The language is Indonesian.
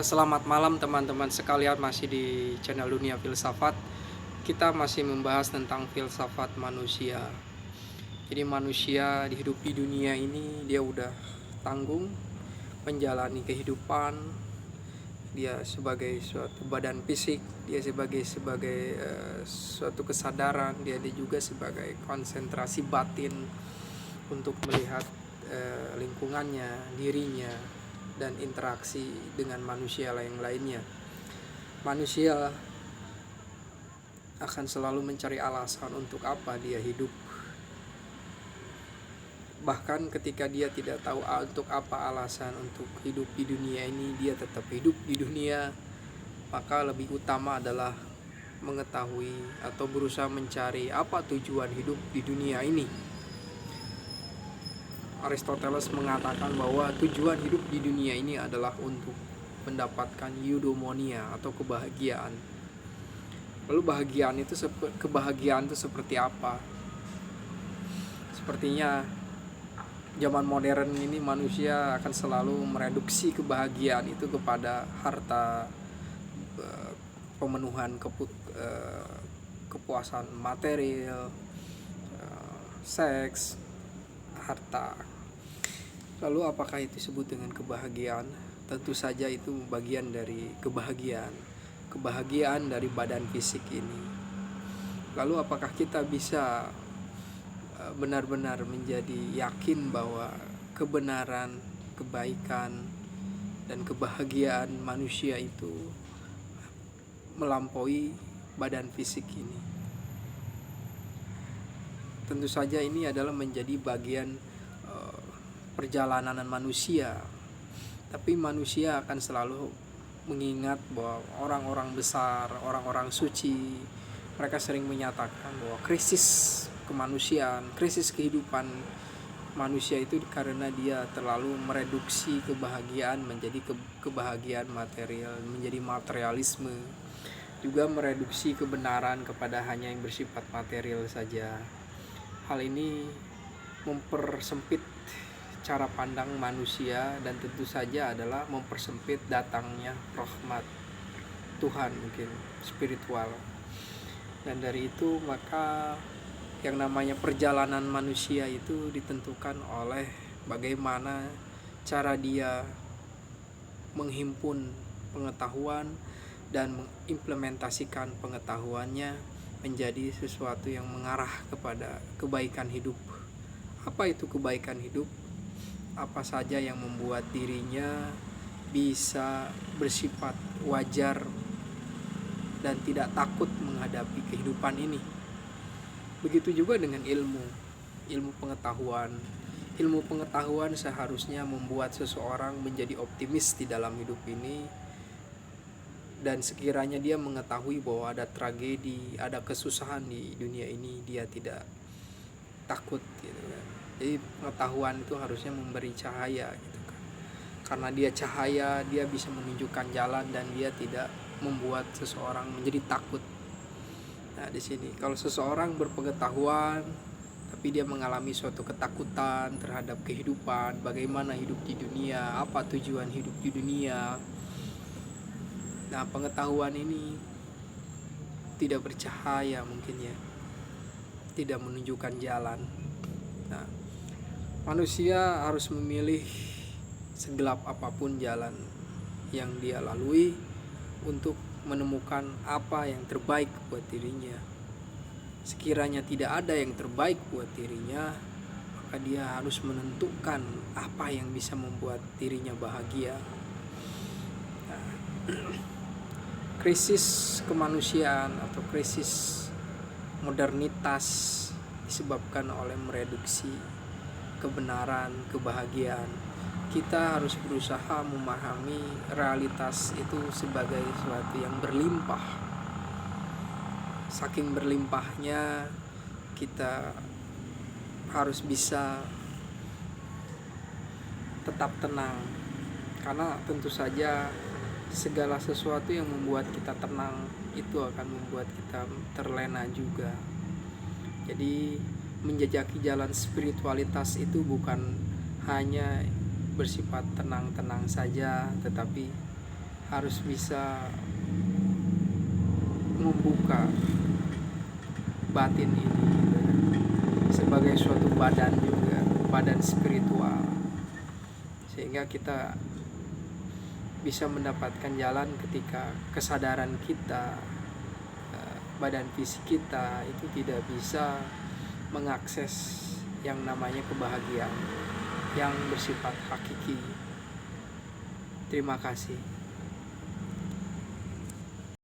Selamat malam teman-teman sekalian, masih di channel Dunia Filsafat. Kita masih membahas tentang filsafat manusia. Jadi manusia hidup di dunia ini dia udah tanggung menjalani kehidupan. Dia sebagai suatu badan fisik, dia sebagai suatu kesadaran, dia juga sebagai konsentrasi batin untuk melihat lingkungannya, dirinya, dan interaksi dengan manusia lainnya. Manusia akan selalu mencari alasan untuk apa dia hidup. Bahkan ketika dia tidak tahu untuk apa alasan untuk hidup di dunia ini, dia tetap hidup di dunia. Maka lebih utama adalah mengetahui atau berusaha mencari apa tujuan hidup di dunia ini. Aristoteles mengatakan bahwa tujuan hidup di dunia ini adalah untuk mendapatkan eudaimonia atau kebahagiaan. Lalu kebahagiaan itu seperti apa? Sepertinya zaman modern ini manusia akan selalu mereduksi kebahagiaan itu kepada harta, pemenuhan kepuasan material, seks, harta. Lalu apakah itu disebut dengan kebahagiaan? Tentu saja itu bagian dari kebahagiaan dari badan fisik ini. Lalu apakah kita bisa benar-benar menjadi yakin bahwa kebenaran, kebaikan, dan kebahagiaan manusia itu melampaui badan fisik ini? Tentu saja ini adalah menjadi bagian perjalanan manusia. Tapi manusia akan selalu mengingat bahwa orang-orang besar, orang-orang suci, mereka sering menyatakan bahwa krisis kemanusiaan, krisis kehidupan manusia itu karena dia terlalu mereduksi kebahagiaan menjadi kebahagiaan material, menjadi materialisme. Juga mereduksi kebenaran kepada hanya yang bersifat material saja. Hal ini mempersempit cara pandang manusia dan tentu saja adalah mempersempit datangnya rahmat Tuhan, mungkin spiritual. Dan dari itu maka yang namanya perjalanan manusia itu ditentukan oleh bagaimana cara dia menghimpun pengetahuan dan mengimplementasikan pengetahuannya menjadi sesuatu yang mengarah kepada kebaikan hidup. Apa itu kebaikan hidup? Apa saja yang membuat dirinya bisa bersifat wajar dan tidak takut menghadapi kehidupan ini. Begitu juga dengan ilmu pengetahuan. Ilmu pengetahuan seharusnya membuat seseorang menjadi optimis di dalam hidup ini, dan sekiranya dia mengetahui bahwa ada tragedi, ada kesusahan di dunia ini, dia tidak takut gitu kan. Jadi pengetahuan itu harusnya memberi cahaya gitu kan. Karena dia cahaya, dia bisa menunjukkan jalan dan dia tidak membuat seseorang menjadi takut. Nah, di sini kalau seseorang berpengetahuan tapi dia mengalami suatu ketakutan terhadap kehidupan, bagaimana hidup di dunia, apa tujuan hidup di dunia. Nah, pengetahuan ini tidak bercahaya mungkin ya. Tidak menunjukkan jalan. Nah, manusia harus memilih segelap apapun jalan yang dia lalui untuk menemukan apa yang terbaik buat dirinya. Sekiranya tidak ada yang terbaik buat dirinya, maka dia harus menentukan apa yang bisa membuat dirinya bahagia. Nah, krisis kemanusiaan atau krisis modernitas disebabkan oleh mereduksi kebenaran, kebahagiaan. Kita harus berusaha memahami realitas itu sebagai sesuatu yang berlimpah. Saking berlimpahnya, kita harus bisa tetap tenang. Karena tentu saja segala sesuatu yang membuat kita tenang itu akan membuat kita terlena juga. Jadi menjajaki jalan spiritualitas itu bukan hanya bersifat tenang-tenang saja, tetapi harus bisa membuka batin ini gitu ya, sebagai suatu badan juga, badan spiritual, sehingga kita bisa mendapatkan jalan ketika kesadaran kita, badan fisik kita itu tidak bisa mengakses yang namanya kebahagiaan yang bersifat hakiki. Terima kasih.